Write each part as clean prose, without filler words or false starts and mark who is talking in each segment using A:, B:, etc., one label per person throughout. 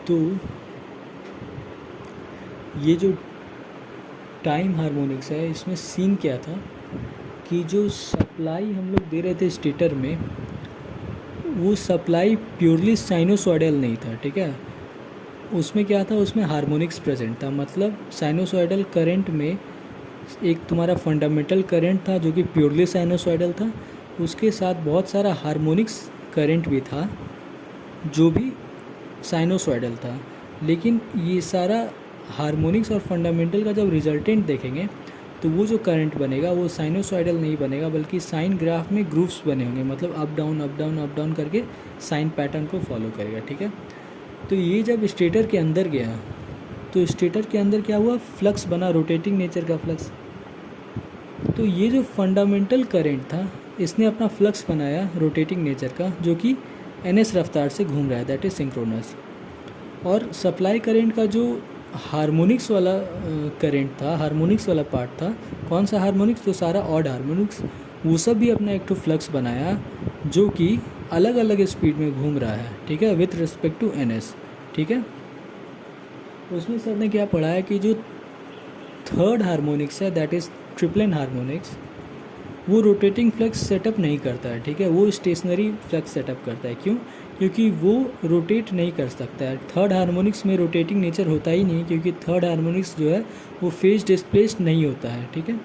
A: तो ये जो टाइम हार्मोनिक्स है, इसमें सीन क्या था कि जो सप्लाई हम लोग दे रहे थे स्टेटर में, वो सप्लाई प्योरली साइनोसॉइडल नहीं था, ठीक है। उसमें क्या था, उसमें हार्मोनिक्स प्रेजेंट था। मतलब साइनोसॉइडल करंट में एक तुम्हारा फंडामेंटल करंट था जो कि प्योरली साइनोसॉइडल था, उसके साथ बहुत सारा हार्मोनिक्स करंट भी था जो भी साइनोसॉइडल था। लेकिन ये सारा हार्मोनिक्स और फंडामेंटल का जब रिजल्टेंट देखेंगे तो वो जो करंट बनेगा वो साइनोसॉइडल नहीं बनेगा, बल्कि साइन ग्राफ में ग्रूव्स बने होंगे, मतलब up down up down up down करके साइन पैटर्न को फॉलो करेगा, ठीक है। तो ये जब स्टेटर के अंदर गया तो स्टेटर के अंदर क्या हुआ, फ्लक्स बना, रोटेटिंग नेचर का फ्लक्स। तो ये जो फंडामेंटल करंट था, इसने अपना फ्लक्स बनाया रोटेटिंग नेचर का, जो कि ns रफ्तार से घूम रहा है, दैट इज़ सिंक्रोनस। और सप्लाई करंट का जो हार्मोनिक्स वाला करंट था, हार्मोनिक्स वाला पार्ट था, कौन सा हार्मोनिक्स, तो सारा ऑड हार्मोनिक्स, वो सब भी अपना एक तो फ्लक्स बनाया जो कि अलग अलग स्पीड में घूम रहा है, ठीक है, विथ रिस्पेक्ट टू ns, ठीक है। उसमें सर ने क्या पढ़ा है कि जो थर्ड हार्मोनिक्स है, दैट इज़ ट्रिप्लन हार्मोनिक्स, वो रोटेटिंग फ्लक्स सेटअप नहीं करता है, ठीक है, वो स्टेशनरी फ्लक्स सेटअप करता है। क्यों? क्योंकि वो रोटेट नहीं कर सकता है। थर्ड हार्मोनिक्स में रोटेटिंग नेचर होता ही नहीं, क्योंकि थर्ड हार्मोनिक्स जो है वो फेज डिस्प्लेस्ड नहीं होता है, ठीक है।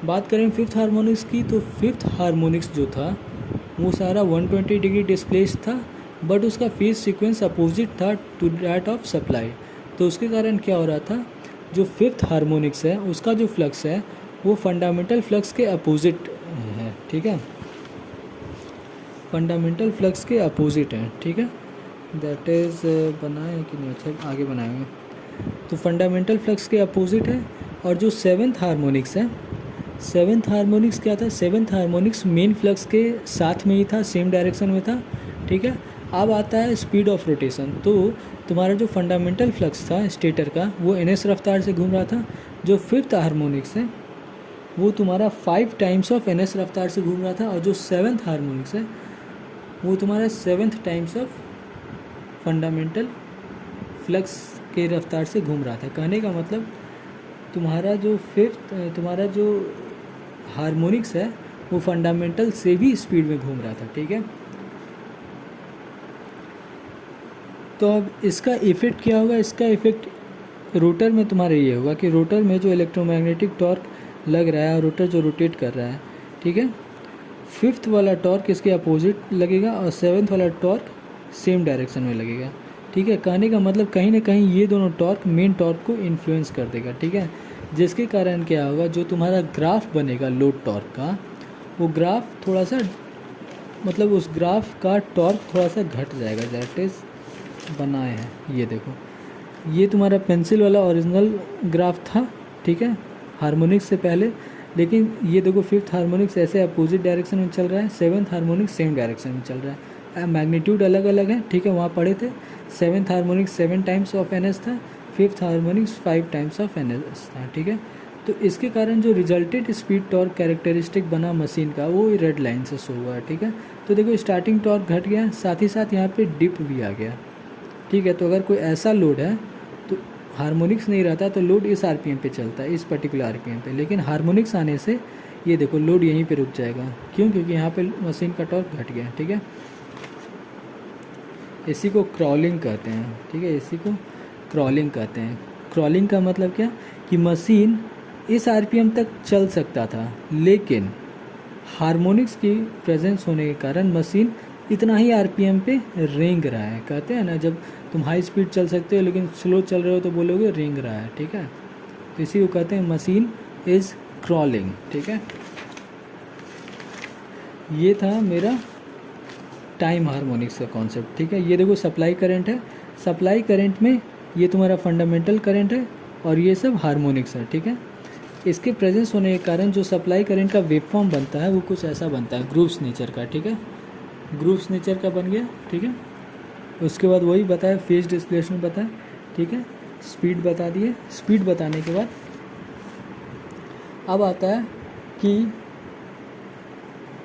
A: बात करें फिफ्थ हार्मोनिक्स की, तो फिफ्थ हार्मोनिक्स जो था वो सारा 120 डिग्री डिस्प्लेस था, बट उसका फेज सीक्वेंस अपोजिट था टू दैट ऑफ सप्लाई। तो उसके कारण क्या हो रहा था, जो फिफ्थ हार्मोनिक्स है उसका जो फ्लक्स है वो फंडामेंटल फ्लक्स के अपोजिट है, ठीक है, फंडामेंटल फ्लक्स के अपोजिट है, ठीक है। दैट इज़ बनाए कि नहीं, अच्छा आगे बनाएंगे। तो फंडामेंटल फ्लक्स के अपोजिट है। और जो सेवन्थ हार्मोनिक्स है, सेवन्थ हार्मोनिक्स क्या था, सेवन्थ हार्मोनिक्स मेन फ्लक्स के साथ में ही था, सेम डायरेक्शन में था, ठीक है। अब आता है स्पीड ऑफ रोटेशन। तो तुम्हारा जो फंडामेंटल फ्लक्स था स्टेटर का, वो ns रफ्तार से घूम रहा था। जो फिफ्थ हार्मोनिक्स है वो तुम्हारा 5 टाइम्स ऑफ ns रफ्तार से घूम रहा था। और जो सेवन्थ हार्मोनिक्स है वो तुम्हारा 7th times of fundamental flux के रफ्तार से घूम रहा था। कहने का मतलब तुम्हारा जो हार्मोनिक्स है वो फंडामेंटल से भी स्पीड में घूम रहा था, ठीक है। तो अब इसका इफ़ेक्ट क्या होगा, इसका इफ़ेक्ट रोटर में तुम्हारे ये होगा कि रोटर में जो इलेक्ट्रोमैग्नेटिक टॉर्क लग रहा है और रोटर जो रोटेट कर रहा है, ठीक है, फिफ्थ वाला टॉर्क इसके अपोजिट लगेगा और सेवन्थ वाला टॉर्क सेम डायरेक्शन में लगेगा, ठीक है। कहने का मतलब कहीं ना कहीं ये दोनों टॉर्क मेन टॉर्क को इन्फ्लुएंस कर देगा, ठीक है। जिसके कारण क्या होगा, जो तुम्हारा ग्राफ बनेगा लोड टॉर्क का, वो ग्राफ थोड़ा सा, मतलब उस ग्राफ का टॉर्क थोड़ा सा घट जाएगा। दैट इज़ बनाए हैं, ये देखो, ये तुम्हारा पेंसिल वाला ओरिजिनल ग्राफ था, ठीक है, हार्मोनिक्स से पहले। लेकिन ये देखो फिफ्थ हार्मोनिक्स ऐसे अपोजिट डायरेक्शन में चल रहा है, सेवन्थ हार्मोनिक्स सेम डायरेक्शन में चल रहा है, मैग्नीट्यूड अलग अलग है, ठीक है, वहाँ पढ़े थे। Seventh harmonics 7 times of ns था, fifth harmonics 5 times of ns था, ठीक है। तो इसके कारण जो रिजल्टेड स्पीड टॉर्क कैरेक्टरिस्टिक बना मशीन का, वो रेड लाइन से शो हुआ है, ठीक है। तो देखो स्टार्टिंग टॉर्क घट गया, साथ ही साथ यहाँ पे डिप भी आ गया, ठीक है। तो अगर कोई ऐसा लोड है तो हार्मोनिक्स नहीं रहता तो लोड इस आरपीएम पे चलता है, इस पर्टिकुलर आरपीएम पे, लेकिन हार्मोनिक्स आने से ये देखो लोड यहीं पे रुक जाएगा। क्यों? क्योंकि यहाँ पे मशीन का टॉर्क घट गया, ठीक है। इसी को क्रॉलिंग कहते हैं, ठीक है, इसी को क्रॉलिंग कहते हैं। क्रॉलिंग का मतलब क्या, कि मशीन इस आरपीएम तक चल सकता था, लेकिन हार्मोनिक्स की प्रेजेंस होने के कारण मशीन इतना ही आरपीएम पे रेंग रहा है। कहते हैं ना, जब तुम हाई स्पीड चल सकते हो लेकिन स्लो चल रहे हो तो बोलोगे रेंग रहा है, ठीक है। तो इसी को कहते हैं मशीन इज़ क्रॉलिंग, ठीक है। ये था मेरा टाइम हार्मोनिक्स का कॉन्सेप्ट, ठीक है। ये देखो सप्लाई करंट है, सप्लाई करंट में ये तुम्हारा फंडामेंटल करंट है और ये सब हार्मोनिक्स है, ठीक है। इसके प्रेजेंस होने के कारण जो सप्लाई करंट का वेव फॉर्म बनता है वो कुछ ऐसा बनता है, ग्रूव्स नेचर का, ठीक है, ग्रूव्स नेचर का बन गया, ठीक है। उसके बाद वही बताया, फेज डिस्प्लेसमेंट बताया, ठीक है, स्पीड बता दिए। स्पीड बताने के बाद अब आता है कि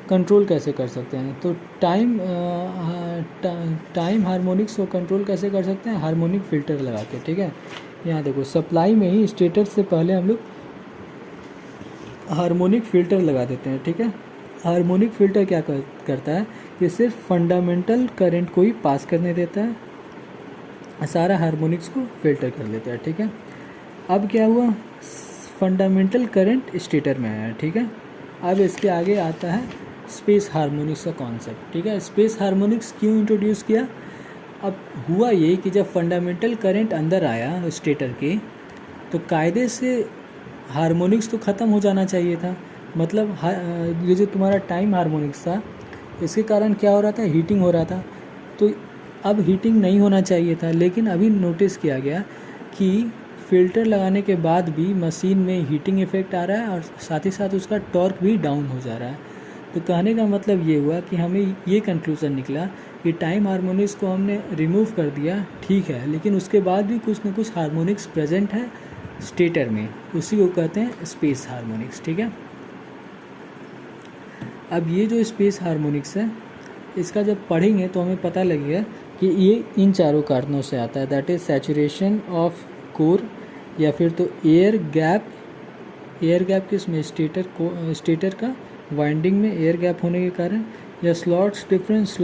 A: कंट्रोल कैसे कर सकते हैं? तो टाइम हार्मोनिक्स को कंट्रोल कैसे कर सकते हैं? हार्मोनिक फ़िल्टर लगा के, ठीक है। यहाँ देखो सप्लाई में ही स्टेटर से पहले हम लोग हार्मोनिक फ़िल्टर लगा देते हैं, ठीक है। हार्मोनिक फ़िल्टर क्या करता है कि सिर्फ फंडामेंटल करंट को ही पास करने देता है, सारा हार्मोनिक्स को फ़िल्टर कर लेता है, ठीक है। अब क्या हुआ, फंडामेंटल करंट स्टेटर में आया, ठीक है। अब इसके आगे आता है स्पेस हार्मोनिक्स का कॉन्सेप्ट, ठीक है। स्पेस हार्मोनिक्स क्यों इंट्रोड्यूस किया? अब हुआ ये कि जब फंडामेंटल करंट अंदर आया स्टेटर के, तो कायदे से हार्मोनिक्स तो ख़त्म हो जाना चाहिए था। मतलब ये जो तुम्हारा टाइम हार्मोनिक्स था, इसके कारण क्या हो रहा था, हीटिंग हो रहा था। तो अब हीटिंग नहीं होना चाहिए था, लेकिन अभी नोटिस किया गया कि फ़िल्टर लगाने के बाद भी मशीन में हीटिंग इफ़ेक्ट आ रहा है और साथ ही साथ उसका टॉर्क भी डाउन हो जा रहा है। तो कहने का मतलब ये हुआ कि हमें ये कंक्लूज़न निकला कि टाइम हार्मोनिक्स को हमने रिमूव कर दिया, ठीक है, लेकिन उसके बाद भी कुछ न कुछ हार्मोनिक्स प्रेजेंट है स्टेटर में, उसी को कहते हैं स्पेस हार्मोनिक्स, ठीक है। अब ये जो स्पेस हार्मोनिक्स है, इसका जब पढ़ेंगे तो हमें पता लगेगा कि ये इन चारों कारणों से आता है, that is saturation of core, या फिर तो एयर गैप किस में, स्टेटर का वाइंडिंग में एयर गैप होने के कारण, या स्लॉट्स डिफरेंस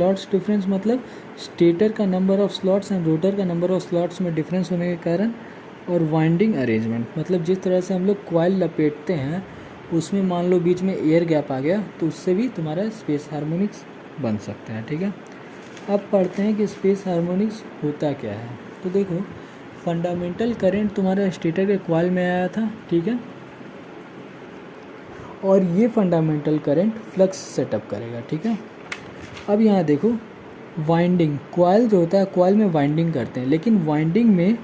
A: मतलब स्टेटर का number of slots and rotor का नंबर ऑफ स्लॉट्स में डिफरेंस होने के कारण, और वाइंडिंग अरेंजमेंट मतलब जिस तरह से हम लोग कॉइल लपेटते हैं उसमें मान लो बीच में एयर गैप आ गया तो उससे भी तुम्हारा स्पेस हार्मोनिक्स बन सकता है, ठीक है। अब पढ़ते हैं कि स्पेस हार्मोनिक्स होता क्या है। तो देखो, फंडामेंटल करंट तुम्हारा स्टेटर के कॉइल में आया था, ठीक है, और ये फंडामेंटल करंट फ्लक्स सेटअप करेगा, ठीक है। अब यहाँ देखो, वाइंडिंग, कॉइल जो होता है कॉइल में वाइंडिंग करते हैं, लेकिन वाइंडिंग में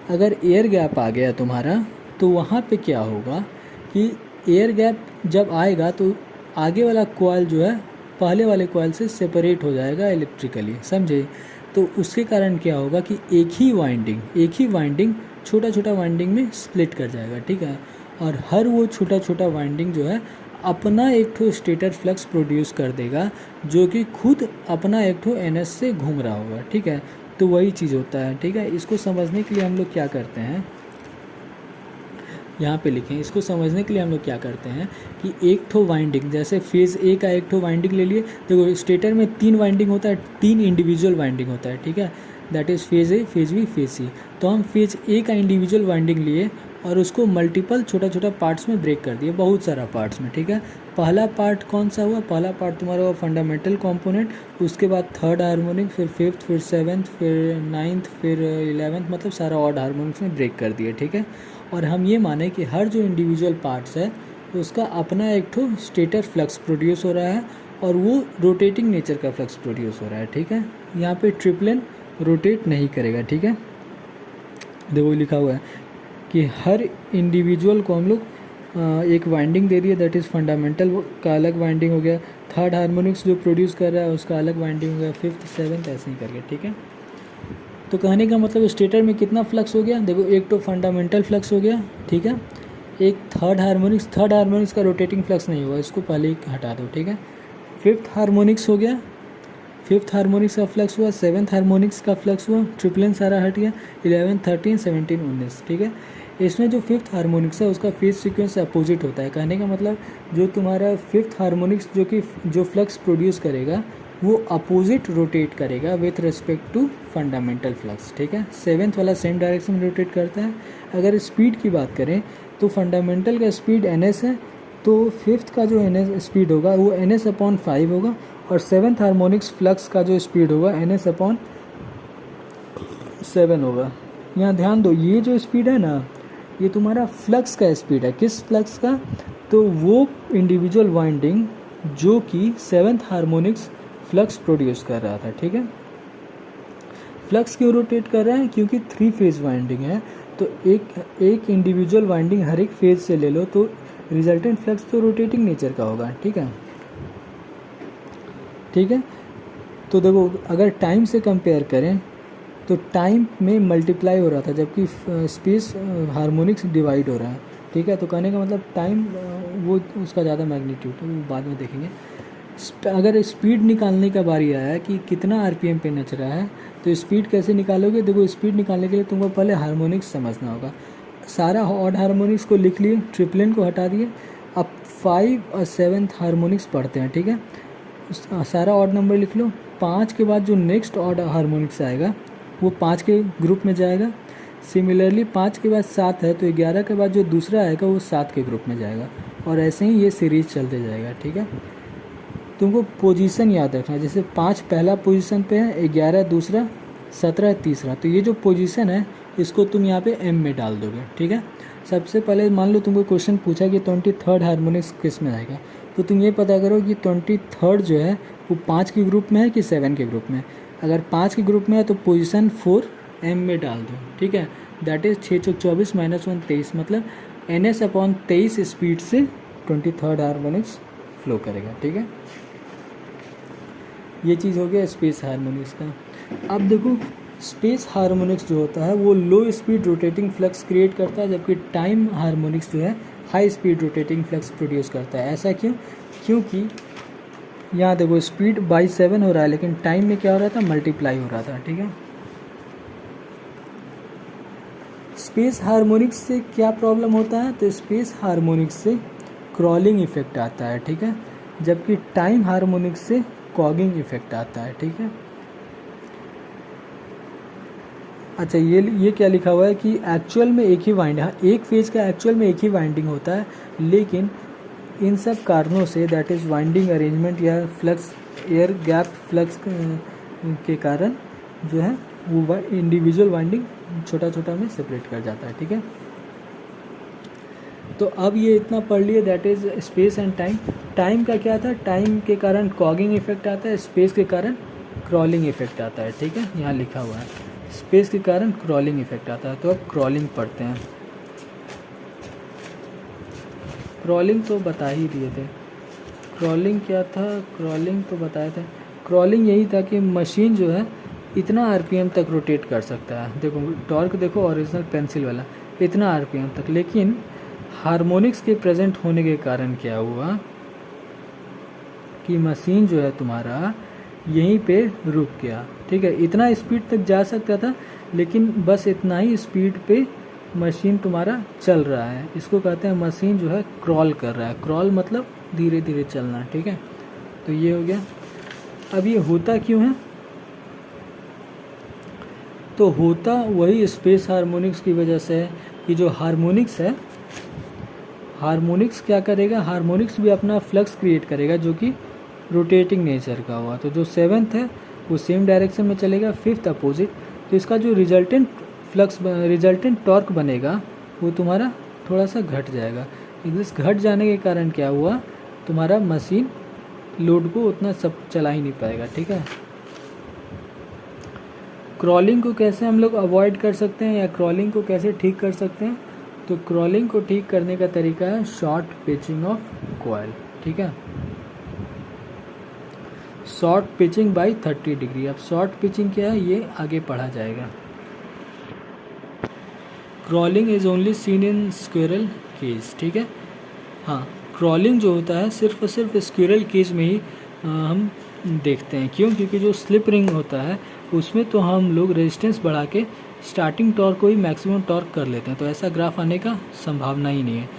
A: अगर एयर गैप आ गया तुम्हारा, तो वहाँ पे क्या होगा कि एयर गैप जब आएगा तो आगे वाला कॉइल जो है पहले वाले कॉइल से सेपरेट हो जाएगा इलेक्ट्रिकली, समझे। तो उसके कारण क्या होगा कि एक ही वाइंडिंग छोटा छोटा वाइंडिंग में स्प्लिट कर जाएगा, ठीक है। और हर वो छोटा छोटा वाइंडिंग जो है अपना एक ठो स्टेटर फ्लक्स प्रोड्यूस कर देगा, जो कि खुद अपना एक ठो NS से घूम रहा होगा, ठीक है। तो वही चीज़ होता है, ठीक है। इसको समझने के लिए हम लोग क्या करते हैं, यहाँ पे लिखें, इसको समझने के लिए हम लोग क्या करते हैं कि एक ठो वाइंडिंग, जैसे फेज़ ए का एक ठो वाइंडिंग ले लिए, देखो स्टेटर में 3 वाइंडिंग होता है, 3 इंडिविजुअल वाइंडिंग होता है, ठीक है, that is phase A, phase B, phase C. तो हम फेज़ ए का इंडिविजुअल वाइंडिंग लिए और उसको मल्टीपल छोटा छोटा पार्ट्स में ब्रेक कर दिए, बहुत सारा पार्ट्स में, ठीक है। पहला पार्ट कौन सा हुआ, पहला पार्ट तुम्हारा हुआ फंडामेंटल कंपोनेंट, उसके बाद थर्ड हार्मोनिक, फिर फिफ्थ, फिर सेवन्थ, फिर नाइन्थ, फिर 11th, मतलब सारा ऑड हार्मोनिक्स में ब्रेक कर दिए, ठीक है। और हम ये माने कि हर जो इंडिविजुअल पार्ट्स है उसका अपना एक ठो स्टेटर फ्लक्स प्रोड्यूस हो रहा है और वो रोटेटिंग नेचर का फ्लक्स प्रोड्यूस हो रहा है, ठीक है। यहाँ पे ट्रिप्लन रोटेट नहीं करेगा, ठीक है। देखो लिखा हुआ है कि हर इंडिविजुअल को हम लोग एक वाइंडिंग दे दिए, दैट इज़ फंडामेंटल का अलग वाइंडिंग हो गया, थर्ड हार्मोनिक्स जो प्रोड्यूस कर रहा है उसका अलग वाइंडिंग हो गया, फिफ्थ, सेवन्थ, ऐसे ही करके, ठीक है। तो कहने का मतलब स्टेटर में कितना फ्लक्स हो गया, देखो एक तो फंडामेंटल फ्लक्स हो गया, ठीक है, एक थर्ड हार्मोनिक्स का रोटेटिंग फ्लक्स नहीं हुआ, इसको पहले ही हटा दो, ठीक है। फिफ्थ हार्मोनिक्स हो गया, फिफ्थ हार्मोनिक्स का फ्लक्स हुआ, सेवन्थ हार्मोनिक्स का फ्लक्स हुआ, ट्रिपलन सारा हट गया, 11, 13, 17, 19, ठीक है। इसमें जो फिफ्थ हार्मोनिक्स है उसका फेज सीक्वेंस अपोजिट होता है। कहने का मतलब जो तुम्हारा फिफ्थ हार्मोनिक्स जो फ्लक्स प्रोड्यूस करेगा वो अपोजिट रोटेट करेगा with respect to fundamental flux, ठीक है। सेवन्थ वाला सेम डायरेक्शन में रोटेट करता है। अगर स्पीड की बात करें तो फंडामेंटल का स्पीड NS है, तो फिफ्थ का जो NS स्पीड होगा वो NS/5 होगा, और सेवन्थ हार्मोनिक्स फ्लक्स का जो स्पीड होगा NS/7 होगा। यहाँ ध्यान दो, ये जो स्पीड है ना, ये तुम्हारा फ्लक्स का स्पीड है। किस फ्लक्स का, तो वो इंडिविजुअल वाइंडिंग जो कि सेवन्थ हार्मोनिक्स फ्लक्स प्रोड्यूस कर रहा था, ठीक है। फ्लक्स क्यों रोटेट कर रहा है, क्योंकि 3 फेज वाइंडिंग है, तो एक इंडिविजुअल वाइंडिंग हर एक फेज से ले लो तो रिजल्टेंट फ्लक्स तो रोटेटिंग नेचर का होगा, ठीक है, ठीक है। तो देखो अगर टाइम से कंपेयर करें तो टाइम में मल्टीप्लाई हो रहा था, जबकि स्पेस हार्मोनिक्स डिवाइड हो रहा है, ठीक है। तो कहने का मतलब टाइम वो उसका ज़्यादा मैग्नीट्यूड, तो बाद में देखेंगे। अगर स्पीड निकालने का बारी आया कि कितना आरपीएम पे नच रहा है, तो स्पीड कैसे निकालोगे? देखो, स्पीड निकालने के लिए तुमको पहले हार्मोनिक्स समझना होगा। सारा ऑड हार्मोनिक्स को लिख लिए, ट्रिपलिन को हटा दिए, अब 5 और 7th हार्मोनिक्स पढ़ते हैं, ठीक है। सारा ऑड नंबर लिख लो। 5 के बाद जो नेक्स्ट ऑड हार्मोनिक्स आएगा वो 5 के ग्रुप में जाएगा। सिमिलरली 5 के बाद 7 है तो 11 के बाद जो दूसरा आएगा वो 7 के ग्रुप में जाएगा, और ऐसे ही ये सीरीज चलते जाएगा, ठीक है। तुमको पोजीशन याद रखना है, जैसे 5 पहला पोजीशन पे है, 11 दूसरा, 17 तीसरा, तो ये जो पोजीशन है इसको तुम यहाँ पे एम में डाल दोगे, ठीक है। सबसे पहले मान लो तुमको क्वेश्चन पूछा कि 23rd हार्मोनिक्स किस में आएगा, तो तुम ये पता करो कि 23rd जो है वो 5 के ग्रुप में है कि 7 के ग्रुप में। अगर 5 के ग्रुप में है तो पोजीशन 4 एम में डाल दो, ठीक है। दैट इज़ 6 चौक 24 -1 23, मतलब NS/23 स्पीड से 23rd हार्मोनिक्स फ्लो करेगा, ठीक है। ये चीज़ हो गया स्पेस हार्मोनिक्स का। अब देखो, स्पेस हार्मोनिक्स जो होता है वो लो स्पीड रोटेटिंग फ्लक्स क्रिएट करता है, जबकि टाइम हार्मोनिक्स जो है high speed rotating flux produce करता है। ऐसा क्यों? क्योंकि यहाँ देखो स्पीड बाई 7 हो रहा है, लेकिन टाइम में क्या हो रहा था? मल्टीप्लाई हो रहा था, ठीक है। स्पेस हार्मोनिक्स से क्या प्रॉब्लम होता है? तो स्पेस हार्मोनिक्स से क्रॉलिंग इफेक्ट आता है, ठीक है, जबकि टाइम हार्मोनिक्स से कॉगिंग इफेक्ट आता है, ठीक है। अच्छा, ये क्या लिखा हुआ है कि एक्चुअल में एक ही वाइंडिंग, एक फेज का एक्चुअल में एक ही वाइंडिंग होता है, लेकिन इन सब कारणों से, दैट इज़ वाइंडिंग अरेंजमेंट या फ्लक्स, एयर गैप फ्लक्स के कारण जो है वो इंडिविजुअल वाइंडिंग छोटा छोटा में सेपरेट कर जाता है, ठीक है। तो अब ये इतना पढ़ लिए, that is space and time. Time का क्या था? टाइम के कारण कॉगिंग इफेक्ट आता है, स्पेस के कारण क्रॉलिंग इफेक्ट आता है, ठीक है। यहाँ लिखा हुआ है स्पेस के कारण क्रॉलिंग इफेक्ट आता है। तो अब क्रॉलिंग पढ़ते हैं। क्रॉलिंग तो बता ही दिए थे। क्रॉलिंग क्या था? क्रॉलिंग तो बताए थे। क्रॉलिंग यही था कि मशीन जो है इतना आरपीएम तक रोटेट कर सकता है। देखो टॉर्क देखो, ओरिजिनल पेंसिल वाला, इतना आरपीएम तक, लेकिन हार्मोनिक्स के प्रेजेंट होने के कारण क्या हुआ कि मशीन जो है तुम्हारा यहीं पे रुक गया, ठीक है। इतना स्पीड तक जा सकता था, लेकिन बस इतना ही स्पीड पे मशीन तुम्हारा चल रहा है। इसको कहते हैं मशीन जो है क्रॉल कर रहा है। क्रॉल मतलब धीरे धीरे चलना, ठीक है। तो ये हो गया। अब ये होता क्यों है? तो होता वही स्पेस हार्मोनिक्स की वजह से है कि जो हार्मोनिक्स है, हार्मोनिक्स क्या करेगा? हार्मोनिक्स भी अपना फ्लक्स क्रिएट करेगा जो कि रोटेटिंग नेचर का हुआ। तो जो 7th है वो सेम डायरेक्शन में चलेगा, 5th अपोजिट। तो इसका जो रिजल्टेंट फ्लक्स, रिजल्टेंट टॉर्क बनेगा वो तुम्हारा थोड़ा सा घट जाएगा। इस घट जाने के कारण क्या हुआ, तुम्हारा मशीन लोड को उतना सब चला ही नहीं पाएगा, ठीक है। क्रॉलिंग को कैसे हम लोग अवॉइड कर सकते हैं या क्रॉलिंग को कैसे ठीक कर सकते हैं? तो क्रॉलिंग को ठीक करने का तरीका है शॉर्ट पिचिंग ऑफ कॉइल, ठीक है। Short pitching by 30 degree. अब शॉर्ट पिचिंग क्या है ये आगे पढ़ा जाएगा। Crawling is only seen in squirrel cage, ठीक है। हाँ, क्रॉलिंग जो होता है सिर्फ और सिर्फ स्क्विरल केज में ही हम देखते हैं। क्यों? क्योंकि जो स्लिप रिंग होता है उसमें तो हम लोग रेजिस्टेंस बढ़ा के स्टार्टिंग टॉर्क को ही मैक्सिमम टॉर्क कर लेते हैं, तो ऐसा ग्राफ आने का संभावना ही नहीं है।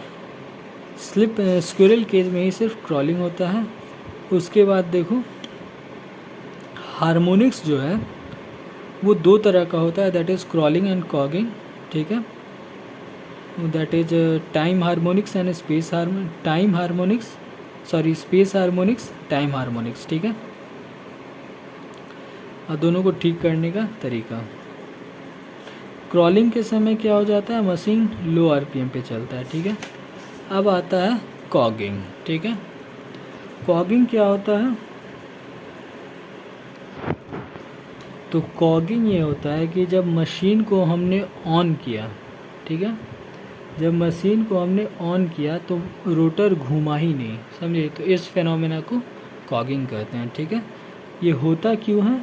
A: स्क्विरल केज में ही सिर्फ क्रॉलिंग होता है। उसके बाद देखो हार्मोनिक्स जो है वो दो तरह का होता है, that is crawling and cogging, ठीक है। That is time harmonics and space space harmonics, time harmonics, ठीक है। और दोनों को ठीक करने का तरीका, क्रॉलिंग के समय क्या हो जाता है, मशीन लो आरपीएम पे चलता है, ठीक है। अब आता है कॉगिंग, ठीक है। कॉगिंग क्या होता है? तो कॉगिंग ये होता है कि जब मशीन को हमने ऑन किया, ठीक है, जब मशीन को हमने ऑन किया तो रोटर घूमा ही नहीं, समझे। तो इस फेनोमेना को कॉगिंग कहते हैं, ठीक है। ये होता क्यों है?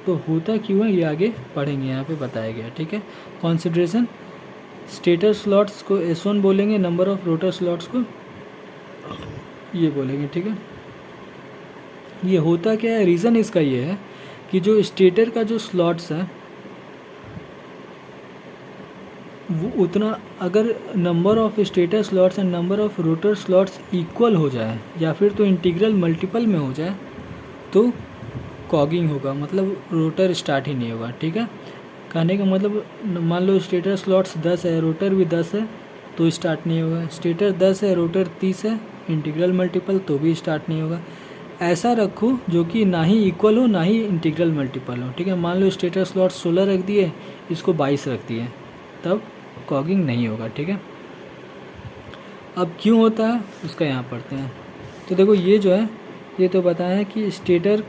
A: तो होता क्यों है ये आगे पढ़ेंगे, यहाँ पे बताया गया, ठीक है। कॉन्सिडरेशन, स्टेटर स्लॉट्स को S1 बोलेंगे, नंबर ऑफ रोटर स्लॉट्स को ये बोलेंगे, ठीक है। ये होता क्या है, रीज़न इसका ये है कि जो स्टेटर का जो स्लॉट्स है वो उतना, अगर number of stator slots and number of rotor slots equal हो जाए या फिर तो इंटीग्रल मल्टीपल में हो जाए तो कॉगिंग होगा, मतलब रोटर स्टार्ट ही नहीं होगा। ठीक है, कहने का मतलब मान लो स्टेटर स्लॉट्स 10 है, रोटर भी 10 है तो स्टार्ट नहीं होगा। स्टेटर 10 है, रोटर 30 है, इंटीग्रल मल्टीपल तो भी स्टार्ट नहीं होगा। ऐसा रखो जो कि ना ही इक्वल हो ना ही इंटीग्रल मल्टीपल हो। ठीक है, मान लो स्टेटर स्लॉट 16 रख दिए, इसको 22 रख दिए, तब कॉगिंग नहीं होगा। ठीक है, अब क्यों होता है उसका यहाँ पढ़ते हैं। तो देखो ये जो है ये तो बताया है कि स्टेटर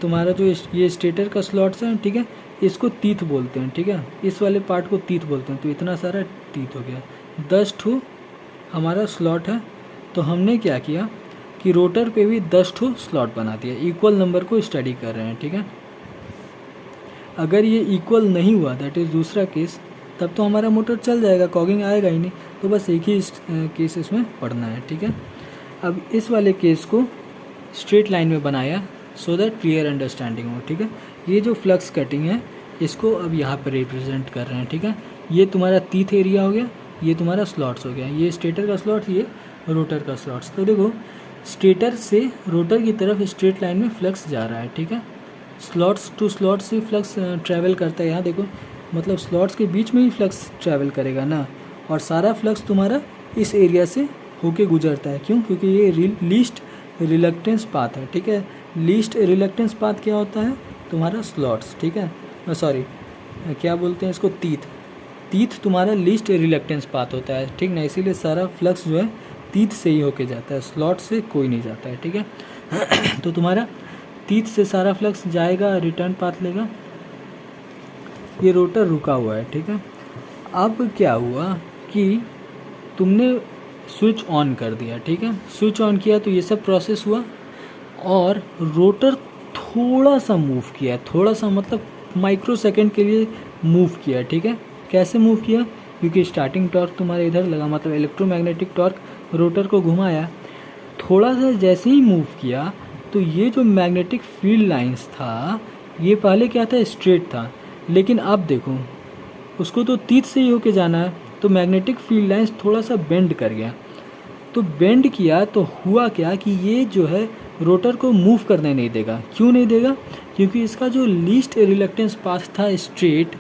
A: तुम्हारा जो ये स्टेटर का स्लॉट्स है, ठीक है, इसको तीथ बोलते हैं। ठीक है, इस वाले पार्ट को तीथ बोलते हैं। तो इतना सारा तीथ हो गया, 10 ठो हमारा स्लॉट है। तो हमने क्या किया कि रोटर पे भी 10 ठो स्लॉट बना दिया, इक्वल नंबर को स्टडी कर रहे हैं। ठीक है, अगर ये इक्वल नहीं हुआ, दैट इज़ दूसरा केस, तब तो हमारा मोटर चल जाएगा, कॉगिंग आएगा ही नहीं। तो बस एक ही केस इसमें पढ़ना है। ठीक है, अब इस वाले केस को स्ट्रेट लाइन में बनाया सो दैट क्लियर अंडरस्टैंडिंग हो। ठीक है, ये जो फ्लक्स कटिंग है इसको अब यहाँ पर रिप्रेजेंट कर रहे हैं। ठीक है, ये तुम्हारा तीथ एरिया हो गया, ये तुम्हारा स्लॉट्स हो गया, ये स्टेटर का स्लॉट्स, ये रोटर का स्लॉट्स। तो देखो स्टेटर से रोटर की तरफ स्ट्रेट लाइन में फ्लक्स जा रहा है। ठीक है, स्लॉट्स टू स्लॉट्स से फ्लक्स ट्रैवल करता है। यहाँ देखो मतलब स्लॉट्स के बीच में ही फ्लक्स ट्रैवल करेगा ना, और सारा फ्लक्स तुम्हारा इस एरिया से होके गुजरता है। क्यों? क्योंकि ये लीस्ट रिलक्टेंस पाथ है। ठीक है, लीस्ट रिलक्टेंस पाथ क्या होता है तुम्हारा स्लॉट्स। ठीक है, सॉरी क्या बोलते हैं इसको, तीथ। तीथ तुम्हारा लीस्ट रिलक्टेंस पाथ होता है। ठीक ना, इसीलिए सारा फ्लक्स जो है तीथ से ही होके जाता है, स्लॉट से कोई नहीं जाता है। ठीक है तो तुम्हारा तीथ से सारा फ्लक्स जाएगा, रिटर्न पाथ लेगा। ये रोटर रुका हुआ है। ठीक है, अब क्या हुआ कि तुमने स्विच ऑन कर दिया। ठीक है, स्विच ऑन किया तो ये सब प्रोसेस हुआ और रोटर थोड़ा सा मूव किया, थोड़ा सा मतलब माइक्रो सेकेंड के लिए मूव किया। ठीक है, कैसे मूव किया? क्योंकि स्टार्टिंग टॉर्क तुम्हारे इधर लगा, मतलब इलेक्ट्रोमैग्नेटिक टॉर्क रोटर को घुमाया, थोड़ा सा जैसे ही मूव किया तो ये जो मैग्नेटिक फील्ड लाइंस था ये पहले क्या था, स्ट्रेट था, लेकिन अब देखो उसको तो तीथ से ही होके जाना है, तो मैग्नेटिक फील्ड लाइंस थोड़ा सा बेंड कर गया। तो बेंड किया तो हुआ क्या कि ये जो है रोटर को मूव करने नहीं देगा। क्यों नहीं देगा? क्योंकि इसका जो लीस्ट रिलक्टेंस पाथ था स्ट्रेट,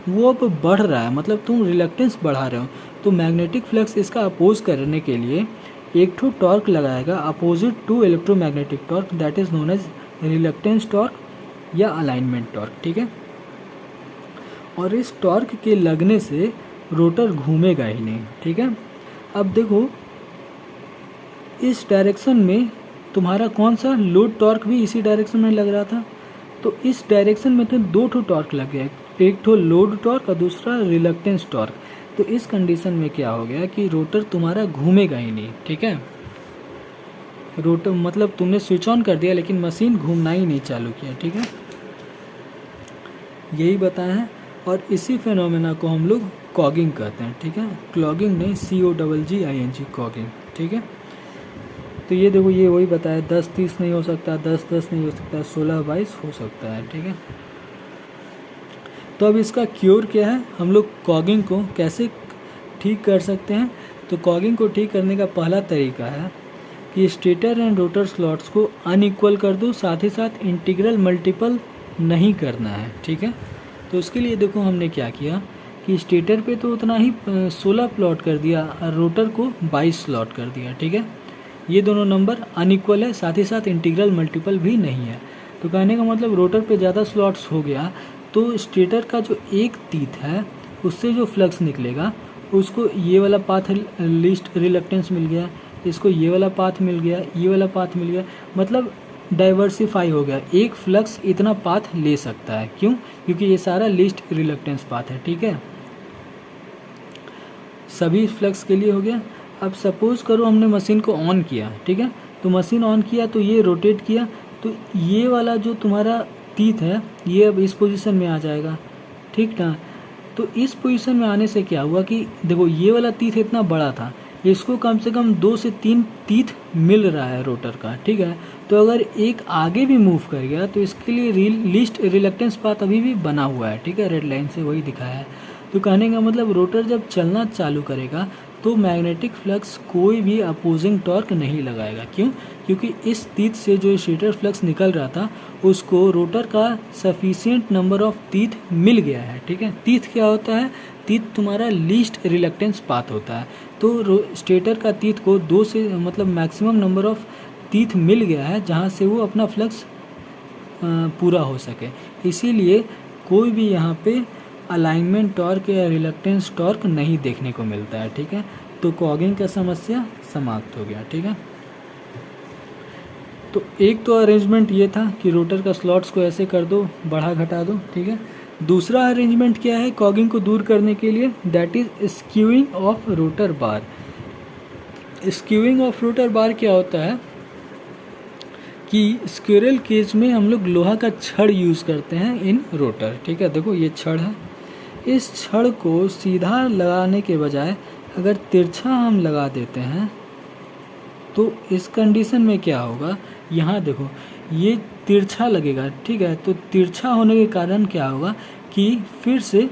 A: वो अब बढ़ रहा है, मतलब तुम रिलक्टेंस बढ़ा रहे हो। तो मैग्नेटिक फ्लक्स इसका अपोज करने के लिए एक ठो टॉर्क लगाएगा opposite to electromagnetic torque, that is known as reluctance torque या अलाइनमेंट टॉर्क। ठीक है, और इस टॉर्क के लगने से रोटर घूमेगा ही नहीं। ठीक है, अब देखो इस डायरेक्शन में तुम्हारा कौन सा लोड टॉर्क भी इसी डायरेक्शन में लग रहा था, तो इस डायरेक्शन में तो दो ठो टॉर्क लग गया, एक ठो लोड टॉर्क और दूसरा रिलक्टेंस टॉर्क। तो इस कंडीशन में क्या हो गया कि रोटर तुम्हारा घूमेगा ही नहीं। ठीक है, रोटर मतलब तुमने स्विच ऑन कर दिया लेकिन मशीन घूमना ही नहीं चालू किया। ठीक है, यही बताया है, और इसी फिनोमेना को हम लोग कॉगिंग कहते हैं। ठीक है, क्लॉगिंग नहीं, COGGING, कॉगिंग। ठीक है, तो ये देखो ये वही बताया, 10-30 नहीं हो सकता, 10-10 नहीं हो सकता, 16-22 हो सकता है। ठीक है, तो अब इसका क्योर क्या है, हम लोग कॉगिंग को कैसे ठीक कर सकते हैं? तो कॉगिंग को ठीक करने का पहला तरीका है कि स्टेटर एंड रोटर स्लॉट्स को अनइक्वल कर दो, साथ ही साथ इंटीग्रल मल्टीपल नहीं करना है। ठीक है, तो उसके लिए देखो हमने क्या किया कि स्टेटर पे तो उतना ही 16 प्लॉट कर दिया और रोटर को 22 स्लॉट कर दिया। ठीक है, ये दोनों नंबर अनइक्वल है, साथ ही साथ इंटीग्रल मल्टीपल भी नहीं है। तो कहने का मतलब रोटर पे ज़्यादा स्लॉट्स हो गया तो स्टेटर का जो एक तीथ है उससे जो फ्लक्स निकलेगा उसको ये वाला पाथ लीस्ट रिलक्टेंस मिल गया, इसको ये वाला पाथ मिल गया, ये वाला पाथ मिल गया, मतलब डाइवर्सिफाई हो गया। एक फ्लक्स इतना पाथ ले सकता है। क्यों? क्योंकि ये सारा लीस्ट रिलक्टेंस पाथ है। ठीक है, सभी फ्लक्स के लिए हो गया। अब सपोज करो हमने मशीन को ऑन किया। ठीक है, तो मशीन ऑन किया तो ये रोटेट किया, तो ये वाला जो तुम्हारा तीथ है ये अब इस पोजीशन में आ जाएगा। ठीक ना, तो इस पोजीशन में आने से क्या हुआ कि देखो ये वाला तीथ इतना बड़ा था, इसको कम से कम 2 से 3 टीथ मिल रहा है रोटर का, ठीक है। तो अगर एक आगे भी मूव कर गया तो इसके लिए लीस्ट रिलक्टेंस पाथ अभी भी बना हुआ है, ठीक है, रेड लाइन से वही दिखाया है। तो कहने का मतलब रोटर जब चलना चालू करेगा तो मैग्नेटिक फ्लक्स कोई भी अपोजिंग टॉर्क नहीं लगाएगा। क्यों? क्योंकि इस टीथ से जो स्टेटर फ्लक्स निकल रहा था उसको रोटर का सफिशिएंट नंबर ऑफ टीथ मिल गया है, ठीक है। टीथ क्या होता है? टीथ तुम्हारा लीस्ट रिलक्टेंस पाथ होता है। तो स्टेटर का टीथ को 2 से मतलब मैक्सिमम नंबर ऑफ टीथ मिल गया है जहाँ से वो अपना फ्लक्स पूरा हो सके। इसीलिए कोई भी यहाँ पे अलाइनमेंट टॉर्क या रिलक्टेंस टॉर्क नहीं देखने को मिलता है, ठीक है। तो कॉगिंग का समस्या समाप्त हो गया, ठीक है। तो एक तो अरेंजमेंट ये था कि रोटर का स्लॉट्स को ऐसे कर दो, बढ़ा घटा दो, ठीक है। दूसरा अरेंजमेंट क्या है कॉगिंग को दूर करने के लिए? That is skewing of rotor bar. Skewing of rotor bar क्या होता है कि स्क्विरल केज में हम लोग लोहा का छड़ यूज़ करते हैं इन रोटर, ठीक है। देखो ये छड़ है, इस छड़ को सीधा लगाने के बजाय अगर तिरछा हम लगा देते हैं तो इस कंडीशन में क्या होगा, यहाँ देखो ये तिरछा लगेगा, ठीक है। तो तिरछा होने के कारण क्या होगा कि फिर से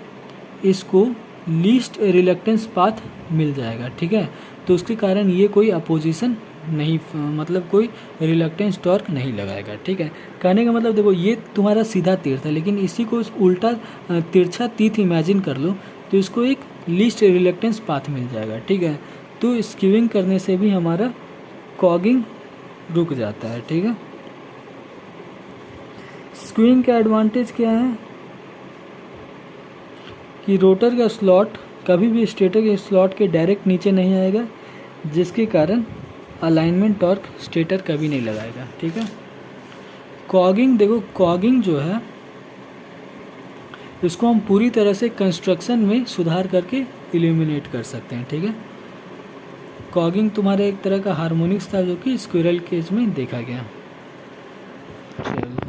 A: इसको लीस्ट रिलक्टेंस पाथ मिल जाएगा, ठीक है। तो उसके कारण ये कोई अपोजिशन नहीं, मतलब कोई रिलक्टेंस टॉर्क नहीं लगाएगा, ठीक है। कहने का मतलब देखो ये तुम्हारा सीधा तीर था, लेकिन इसी को उल्टा तिरछा तीथ इमेजिन कर लो तो इसको एक लीस्ट रिलक्टेंस पाथ मिल जाएगा, ठीक है। तो स्क्यूइंग करने से भी हमारा कॉगिंग रुक जाता है, ठीक है। स्क्यूइंग का एडवांटेज क्या है कि रोटर का स्लॉट कभी भी स्टेटर के स्लॉट के डायरेक्ट नीचे नहीं आएगा, जिसके कारण अलाइनमेंट टॉर्क स्टेटर कभी नहीं लगाएगा, ठीक है। कॉगिंग देखो, कॉगिंग जो है इसको हम पूरी तरह से कंस्ट्रक्शन में सुधार करके इल्यूमिनेट कर सकते हैं, ठीक है। कॉगिंग तुम्हारा एक तरह का हार्मोनिक्स था जो कि स्क्विरल केज में देखा गया। चलो।